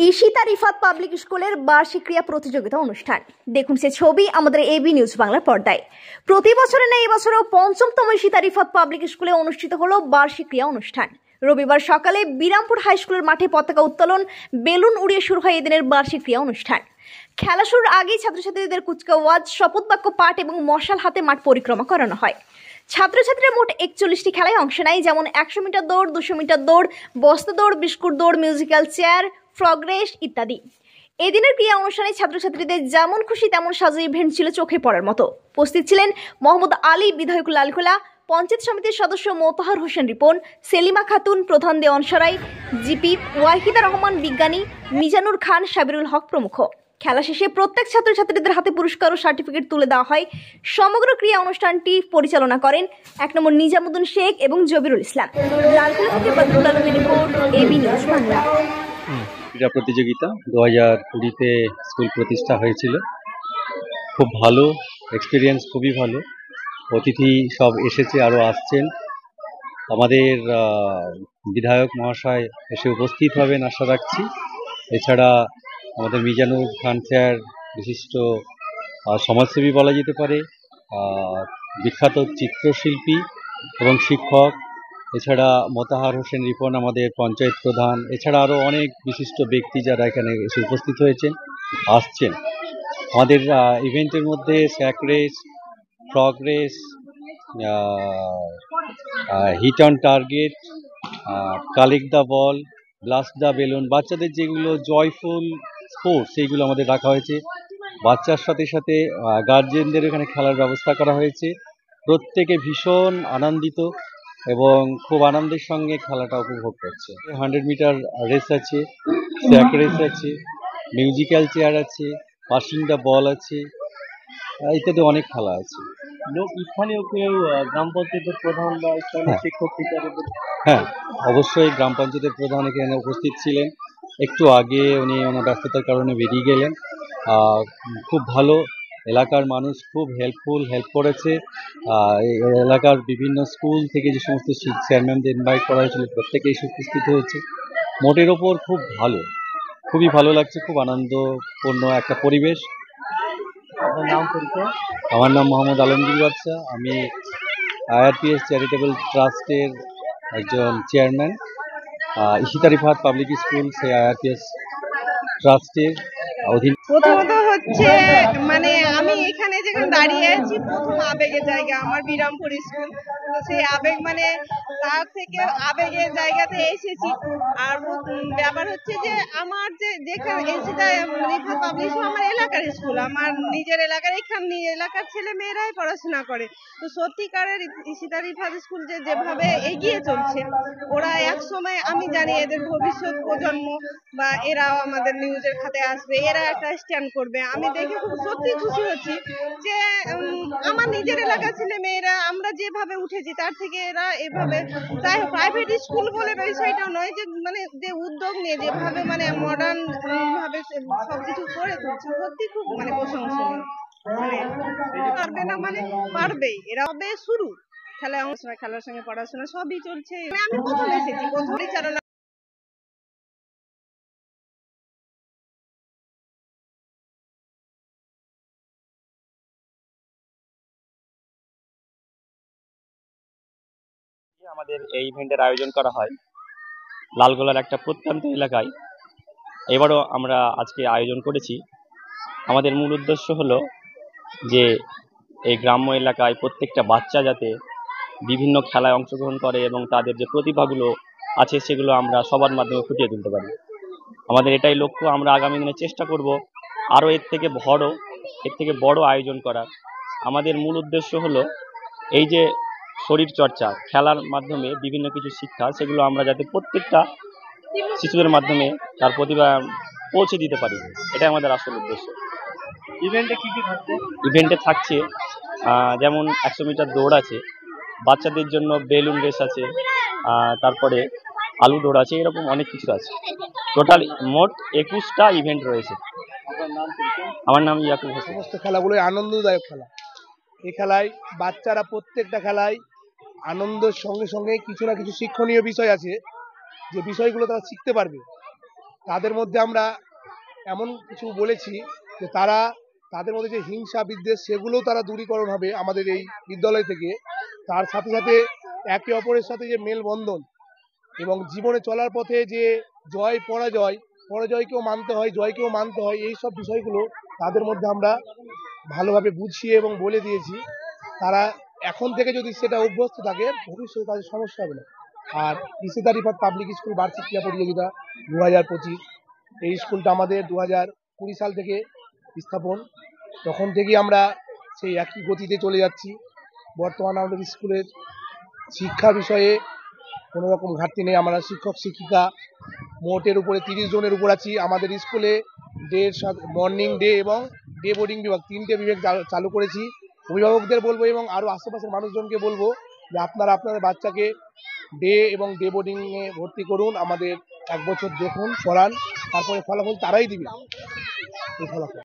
Ishita Rifat public স্কুলের বার্ষিক ক্রীড়া প্রতিযোগিতা অনুষ্ঠান। দেখুন সে ছবি আমাদের এবি নিউজ বাংলার পর্দায়। প্রতি বছরের ন্যায় এবছরও পঞ্চমতম ঈশিতা রিফাত পাবলিক স্কুলে অনুষ্ঠিত হলো বার্ষিক ক্রীড়া অনুষ্ঠান। রবিবার সকালে বিরামপুর হাই স্কুলের মাঠে পতাকা উত্তোলন, বেলুন উড়িয়ে শুরু হয় এদিনের বার্ষিক ক্রীড়া অনুষ্ঠান। খেলা শুরুর আগেই ছাত্রছাত্রীদের কুচকাওয়াজ, শপথ বাক্য পাঠ এবং মশাল হাতে মাঠ পরিক্রমা করানো হয়। ছাত্রছাত্রীরা মোট 41টি খেলায় অংশ নেয়, যেমন 100 মিটার দৌড়, 200 মিটার দৌড়, বস্তা দৌড়, বিস্কুট দৌড়, মিউজিক্যাল চেয়ার, ফ্রগ রেস ইত্যাদি। এদিনের ক্রীড়া অনুষ্ঠানে ছাত্রছাত্রীদের যেমন খুশি তেমন সাজা ইভেন্ট ছিল চোখে পড়ার মতো। উপস্থিত ছিলেন মোহাম্মদ আলী, বিধায়ক লালখোলা, পঞ্চায়েত সমিতির সদস্য মোতাহার হোসেন রিপন, সেলিমা খাতুন, প্রধান দেওয়ান সরাই, জিপি ওয়াহিদা রহমান, বিজ্ঞানী মিজানুর খান, সাবিরুল হক প্রমুখ। খেলা শেষে প্রত্যেক ছাত্রছাত্রীদের হাতে পুরস্কার ও সার্টিফিকেট তুলে দেওয়া হয়। সমগ্র ক্রীড়া অনুষ্ঠানটি পরিচালনা করেন 1 নম্বর নিজামুদ্দিন শেখ এবং জবিরুল ইসলাম। লালখোলা থেকে বদরুল আলমের রিপোর্ট, এবি নিউজ বাংলা। ক্রীড়া প্রতিযোগিতা 2020-তে স্কুল প্রতিষ্ঠা হয়েছিল। খুব ভালো এক্সপিরিয়েন্স, খুবই ভালো। অতিথি সব এসেছে, আরও আসছেন। আমাদের বিধায়ক মহাশয় এসে উপস্থিত হবেন আশা রাখছি। এছাড়া আমাদের মিজানুর খান স্যার বিশিষ্ট সমাজসেবী বলা যেতে পারে, বিখ্যাত চিত্রশিল্পী এবং শিক্ষক। এছাড়া মোতাহার হোসেন রিপন আমাদের পঞ্চায়েত প্রধান, এছাড়া আরও অনেক বিশিষ্ট ব্যক্তি যারা এখানে এসে উপস্থিত হয়েছেন, আসছেন। আমাদের ইভেন্টের মধ্যে sack race, frog race, hit on target, collect the ball, blast the balloon, বাচ্চাদের যেগুলো জয়ফুল স্পোর্টস সেইগুলো আমাদের রাখা হয়েছে। বাচ্চার সাথে সাথে গার্জেনদের এখানে খেলার ব্যবস্থা করা হয়েছে। প্রত্যেকে ভীষণ আনন্দিত এবং খুব আনন্দের সঙ্গে খেলাটা উপভোগ করছে। 100 মিটার রেস আছে, স্যাক রেস আছে, মিউজিক্যাল চেয়ার আছে, পাসিং দ্য বল আছে, ইত্যাদি অনেক খেলা আছে। স্থানীয় কেউ গ্রাম পঞ্চায়েতের প্রধান বা স্থানীয় শিক্ষক হিসাবে? হ্যাঁ, অবশ্যই গ্রাম পঞ্চায়েতের প্রধান এখানে উপস্থিত ছিলেন। একটু আগে উনি ওনার ব্যস্ততার কারণে বেরিয়ে গেলেন। খুব ভালো, এলাকার মানুষ খুব হেল্প করেছে। এই এলাকার বিভিন্ন স্কুল থেকে যে সমস্ত চেয়ারম্যানদের ইনভাইট করা হয়েছিল প্রত্যেকেই উপস্থিত হয়েছে। মোটের ওপর খুব ভালো, খুবই ভালো লাগছে, খুব আনন্দপূর্ণ একটা পরিবেশ। আমার নাম মোহাম্মদ আলমগীর বাদশা, আমি IRPS চ্যারিটেবল ট্রাস্টের একজন chairman. Ishita Rifat public school সেই IRPS ট্রাস্টের অধীন। প্রথমত হচ্ছে আমি এখানে যেখানে দাঁড়িয়ে আছি, প্রথম আবেগের জায়গা আমার বিরামপুর স্কুল। তো সেই আবেগ তার থেকে আবেগের জায়গাতে এসেছি। আর ব্যাপার হচ্ছে যে আমার যেখানে ঈশিতা রিফাত পাবলিক স্কুল আমার এলাকার স্কুল, আমার নিজের এলাকার, এখানে এলাকার ছেলে মেয়েরাই পড়াশোনা করে। তো সত্যিকারের ঈশিতা রিফাত স্কুল যেভাবে এগিয়ে চলছে, ওরা এক সময় আমি জানি এদের ভবিষ্যৎ প্রজন্ম বা এরাও আমাদের নিউজের খাতে আসবে, এরা একটা স্ট্যান্ড করবে। আমি দেখে খুব সত্যি খুশি হচ্ছি যে আমার নিজের এলাকার ছেলে মেয়েরা আমরা যেভাবে উঠেছি তার থেকে এরা এভাবে, তাই প্রাইভেট স্কুল বলে বিষয়টা নয়, যে যে উদ্যোগ নিয়ে যেভাবে মডার্ন ভাবে সবকিছু করে তুলছে, সত্যি খুব প্রশংসনীয়। পারবে না পারবেই, এরা হবে শুরু। খেলার সঙ্গে পড়াশোনা সবই চলছে। আমি প্রথম এসেছি, প্রথম পরিচালনা। আমাদের এই ইভেন্টের আয়োজন করা হয় লালগোলার একটা প্রত্যন্ত এলাকায়। এবারও আমরা আজকে আয়োজন করেছি। আমাদের মূল উদ্দেশ্য হলো যে এই গ্রাম্য এলাকায় প্রত্যেকটা বাচ্চা যাতে বিভিন্ন খেলায় অংশগ্রহণ করে এবং তাদের যে প্রতিভাগুলো আছে সেগুলো আমরা সবার মাধ্যমে ফুটিয়ে তুলতে পারি। আমাদের এটাই লক্ষ্য। আমরা আগামী দিনে চেষ্টা করব আরও এর থেকে বড় আয়োজন করার। আমাদের মূল উদ্দেশ্য হলো এই যে শরীর চর্চা, খেলার মাধ্যমে বিভিন্ন কিছু শিক্ষা, সেগুলো আমরা যাতে প্রত্যেকটা শিশুদের মাধ্যমে তার প্রতিভা পৌঁছে দিতে পারি, এটাই আমাদের আসল উদ্দেশ্য। ইভেন্টে কি থাকছে? ইভেন্টে থাকছে যেমন 100 মিটার দৌড় আছে, বাচ্চাদের জন্য বেলুন রেস আছে, তারপরে আলু দৌড় আছে, এরকম অনেক কিছু আছে। টোটাল মোট 21টা ইভেন্ট রয়েছে। আমার নাম ইয়াকুব হোসেন। সমস্ত খেলাগুলোই আনন্দদায়ক খেলা। এই খেলায় বাচ্চারা প্রত্যেকটা খেলায় আনন্দের সঙ্গে সঙ্গে কিছু না কিছু শিক্ষণীয় বিষয় আছে, যে বিষয়গুলো তারা শিখতে পারবে। তাদের মধ্যে আমরা এমন কিছু বলেছি যে তাদের মধ্যে যে হিংসা বিদ্বেষ সেগুলোও তারা দূরীকরণ হবে আমাদের এই বিদ্যালয় থেকে। তার সাথে সাথে একে অপরের সাথে যে মেলবন্ধন এবং জীবনে চলার পথে যে জয় পরাজয়কেও মানতে হয়, জয়কেও মানতে হয়, এই সব বিষয়গুলো তাদের মধ্যে আমরা ভালোভাবে বুঝিয়ে এবং বলে দিয়েছি। তারা এখন থেকে যদি সেটা অভ্যস্ত থাকে ভবিষ্যতে তাদের সমস্যা হবে না। আর ইসেতা রিফাত পাবলিক স্কুল বার্ষিক ক্রীড়া প্রতিযোগিতা 2025, এই স্কুলটা আমাদের 2020 সাল থেকে স্থাপন। তখন থেকেই আমরা সেই একই গতিতে চলে যাচ্ছি। বর্তমানে আমাদের স্কুলের শিক্ষা বিষয়ে কোনো রকম ঘাটতি নেই। আমরা শিক্ষক শিক্ষিকা মোটের উপরে 30 জনের উপর আছি। আমাদের স্কুলে মর্নিং ডে এবং ডে বোর্ডিং বিভাগ 3টে বিভাগ চালু করেছি। অভিভাবকদের বলবো এবং আরও আশেপাশের মানুষজনকে বলবো যে আপনারা আপনাদের বাচ্চাকে ডে এবং ডে বোর্ডিংয়ে ভর্তি করুন। আমাদের 1 বছর দেখুন, পড়ান, তারপরে ফলাফল তারাই দিবে। এই ফলাফল